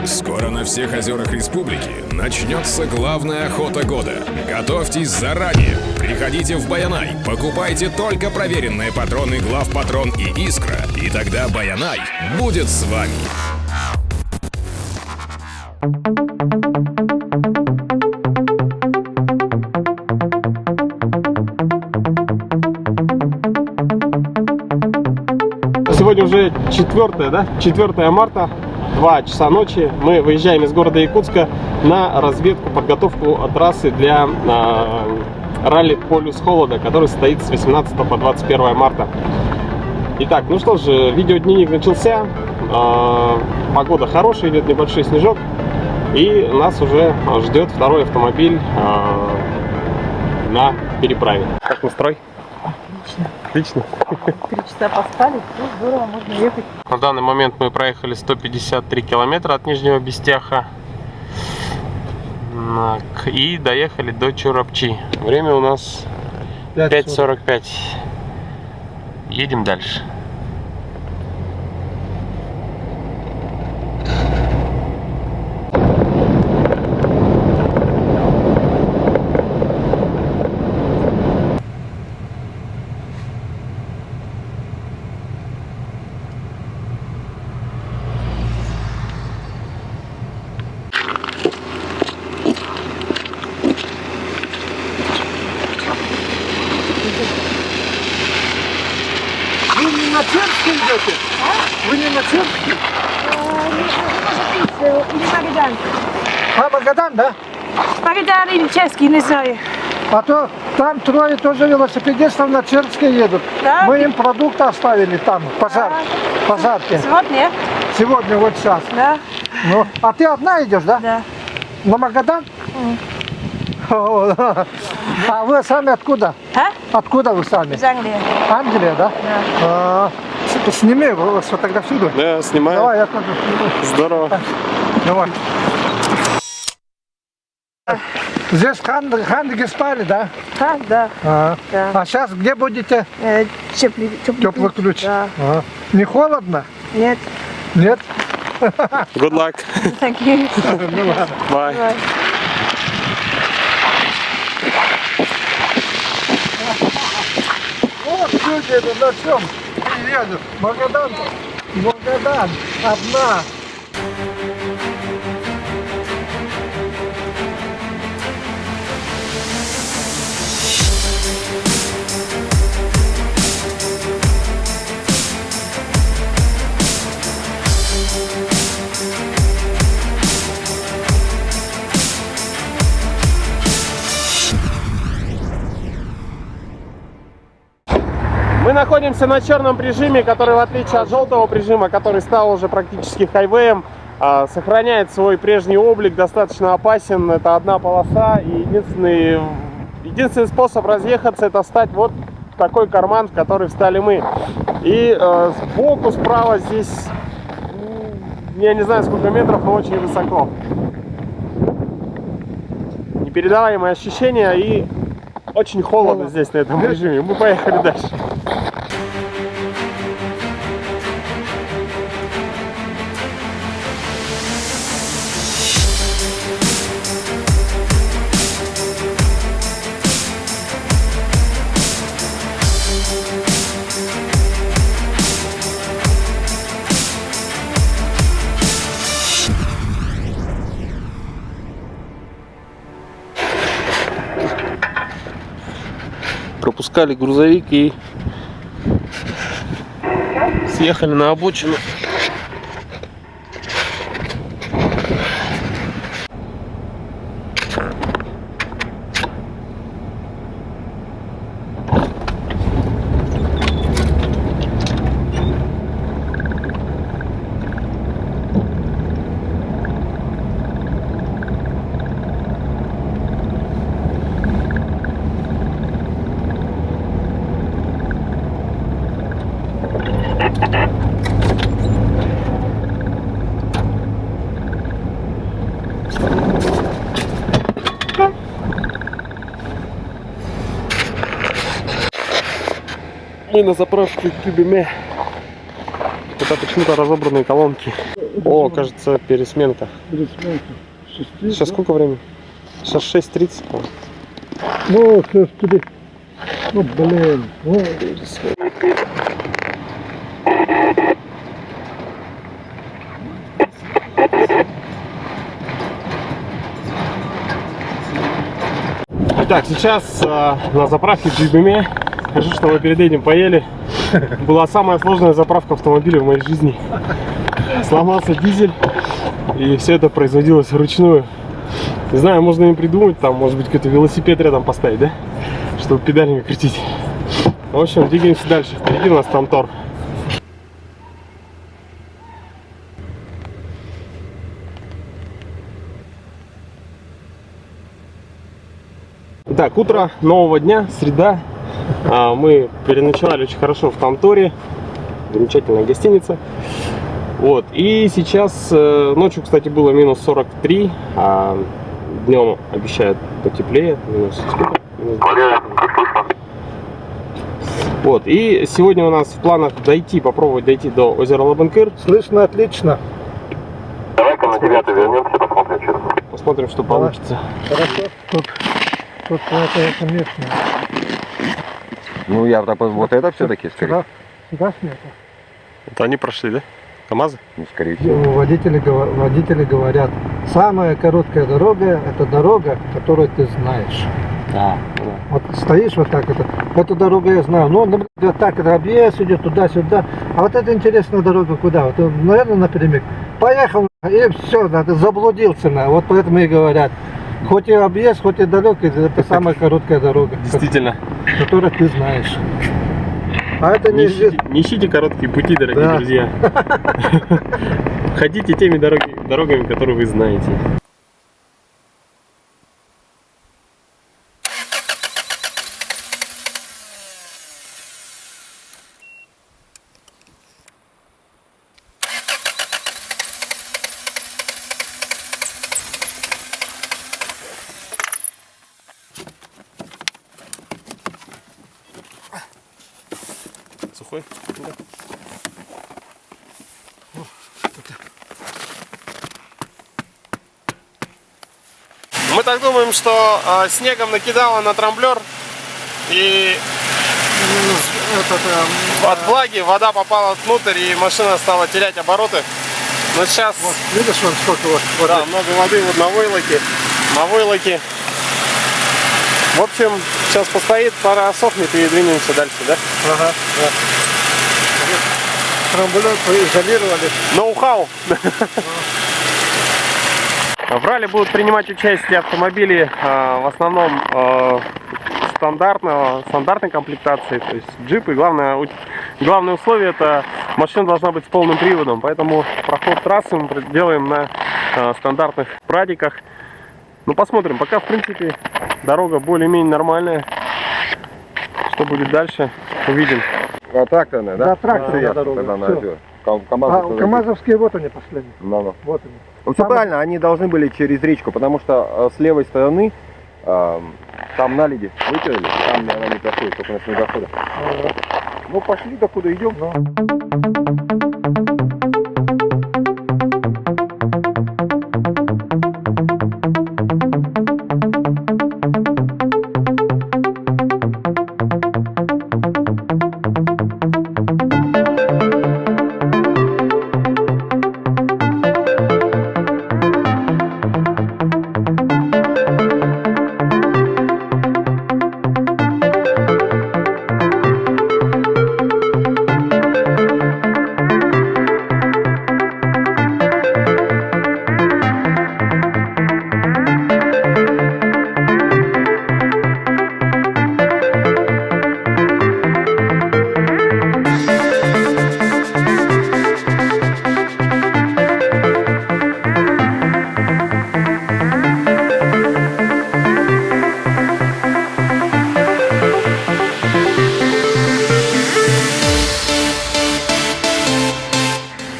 Скоро на всех озерах республики начнется главная охота года. Готовьтесь заранее. Приходите в Баянай, покупайте только проверенные патроны Главпатрон и Искра, и тогда Баянай будет с вами. Сегодня уже 4 марта, 2 часа ночи. Мы выезжаем из города Якутска на разведку, подготовку трассы для ралли «Полюс холода», который состоится с 18 по 21 марта. Итак, ну что же, видеодневник начался. Погода хорошая, идет небольшой снежок. И нас уже ждет второй автомобиль на переправе. Как настрой? Отлично. 3 часа поспали, все здорово, можно ехать. На данный момент мы проехали 153 километра от Нижнего Бестяха и доехали до Чорапчи. Время у нас 5:45. Едем дальше. Вы не на Черске идете? Вы не на Черске? Или Магадан. А, Магадан, да? Магадан или Ческий, не знаю. А то там трое тоже велосипедистов на Черске едут. Да? Мы им продукты оставили там, пожарки. Сегодня? Сегодня, вот сейчас. Да. Ну, а ты одна идешь, да? Да. На Магадан? О, да. А вы сами откуда? А? Откуда вы сами? Из Англии. Англия, да? Да. Сними, сфотографируй. Да, снимаю. Давай, я тоже сниму. Здорово. Давай. Здесь хандыги спали, да? Да. А, Да. а сейчас где будете? Теплый Теплый ключ. Да. А. Не холодно? Нет. Нет? Good luck. Thank you. Ну ладно. Bye. Bye. Вот люди на чем едут. Магадан, одна. Мы находимся на черном прижиме, который, в отличие от желтого прижима, который стал уже практически хайвеем, сохраняет свой прежний облик, достаточно опасен. Это одна полоса, и единственный способ разъехаться — это встать вот в такой карман, в который встали мы. И сбоку, справа здесь, я не знаю сколько метров, но очень высоко. Непередаваемые ощущения, и очень холодно здесь, на этом режиме. Мы поехали дальше. Пропускали грузовик и съехали на обочину. Мы на заправке Кюбиме. Это почему-то разобранные колонки. О, кажется, пересменка. Пересменка. Сейчас сколько времени? Сейчас 6:30, по-моему. Ну, сейчас тебе. Ну, блин. Ну, Итак, сейчас на заправке GBM. Скажу, что мы перед этим поели. Была самая сложная заправка автомобиля в моей жизни. Сломался дизель, и все это производилось вручную. Не знаю, можно им придумать, там, может быть, какой-то велосипед рядом поставить, да? Чтобы педалями крутить. В общем, двигаемся дальше. Впереди у нас Тантор. Итак, утро нового дня, среда. Мы переночевали очень хорошо в Танторе. Замечательная гостиница. Вот. И сейчас, ночью, кстати, было минус 43, а днем обещают потеплее. Минус сколько? Вот. И сегодня у нас в планах попробовать дойти до озера Лабынкыр. слышно отлично. Давай-ка на 9 вернемся, посмотрим через. Посмотрим, что получится. Хорошо. Тут это местное. Ну, я вот это все-таки, скорее. Сюда снято. Это они прошли, да? КамАЗы? Ну, скорее всего. Ну, водители говорят, самая короткая дорога — это дорога, которую ты знаешь. Да. Вот стоишь вот так, эту дорогу я знаю, ну, вот так, это объезд идет туда-сюда, а вот эта интересная дорога куда? Вот, наверное, напрямик. Поехал, и все, ты заблудился, вот поэтому и говорят. Хоть и объезд, хоть и далекий, это самая короткая дорога, Действительно. которую ты знаешь. А это Не ищите короткие пути, дорогие Да. друзья. Ходите теми дорогами, которые вы знаете. Сухой? Да. Мы так думаем, что снегом накидало на трамблер, и от влаги вода попала внутрь, и машина стала терять обороты. Но сейчас, Вот, видишь, вон сколько вот воды? да, много воды вот на войлоке. В общем, сейчас постоит, пора осохнет и двинемся дальше, да? Ага, да. Трамбулет изолировали. Ноу-хау. В ралли будут принимать участие автомобили в основном стандартной комплектации, то есть джипы. Главное условие — это машина должна быть с полным приводом, поэтому проход трассы мы делаем на стандартных прадиках. Ну, посмотрим, пока в принципе дорога более-менее нормальная. Что будет дальше, увидим. А тракторная, да? Да, тракторная Ясно, дорога, тогда на всё. эти А КамАЗовские вот они последние. Ну, Вот они. ну, все правильно, они должны были через речку, потому что с левой стороны там наледи вытерли, там она не проходит, только на снегоходах. Ну, пошли, докуда идем.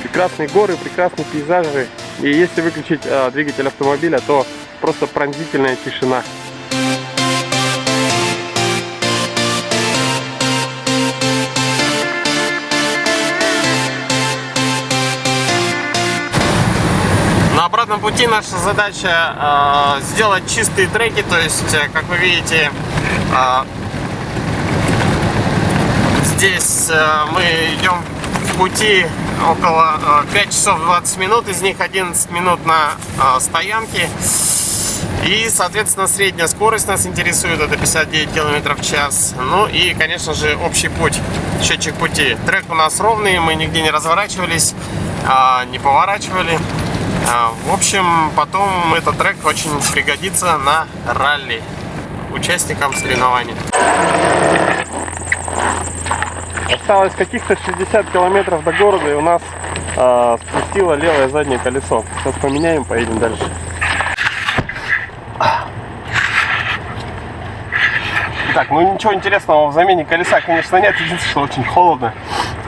Прекрасные горы, прекрасные пейзажи. И если выключить двигатель автомобиля, то просто пронзительная тишина. На обратном пути наша задача сделать чистые треки, то есть, как вы видите, здесь мы идем в пути около 5 часов 20 минут, из них 11 минут на стоянке. И, соответственно, средняя скорость нас интересует, это 59 км в час. Ну и, конечно же, общий путь, счетчик пути. Трек у нас ровный, мы нигде не разворачивались, не поворачивали. В общем, потом этот трек очень пригодится на ралли участникам соревнований. Осталось каких-то 60 километров до города, и у нас спустило левое заднее колесо. Сейчас поменяем, поедем дальше. Так, ну ничего интересного в замене колеса, конечно, нет. Единственное, что очень холодно.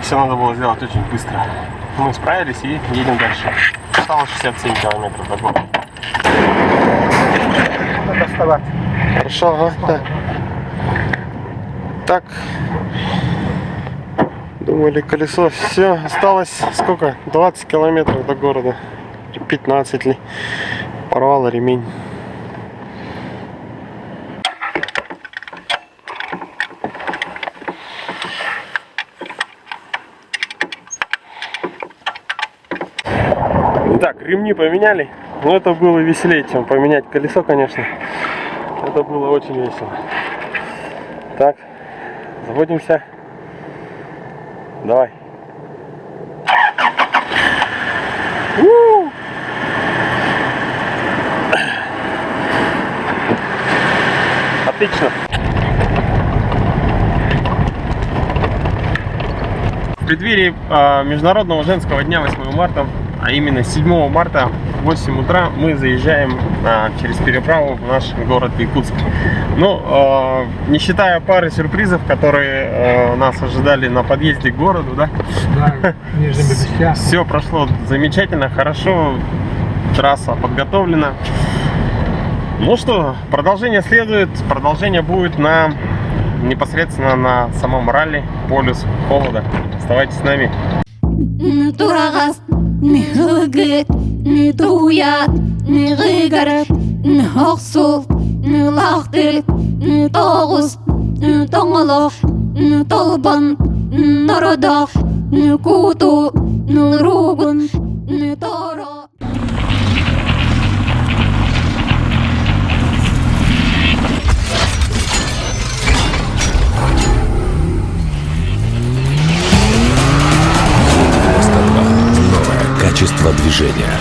Все надо было сделать очень быстро. Мы справились и едем дальше. Осталось 67 километров до города. Надо вставать. Хорошо, ага, да. Так. Думали, колесо. Все, осталось сколько? 20 километров до города. 15 ли. Порвало ремень. Так, ремни поменяли. Но это было веселее, чем поменять колесо, конечно. Это было очень весело. Так, заводимся. Давай. Отлично. В преддверии Международного женского дня 8 марта, а именно 7 марта в 8 утра мы заезжаем через переправу в наш город Якутск. Ну, не считая пары сюрпризов, которые нас ожидали на подъезде к городу, да? Да, нижними бестями. Все прошло замечательно, хорошо, трасса подготовлена. Ну что, продолжение следует, продолжение будет непосредственно на самом ралли «Полюс холода». Оставайтесь с нами. Турагас, ни хылгыт, ни туят, ни гыгарыт, ни хоксул, ни лахтырыт, ни тоғыз, ни тоңылық, ни толбан, ни нородақ, ни куту, ни ругун, ни торо. Качество движения.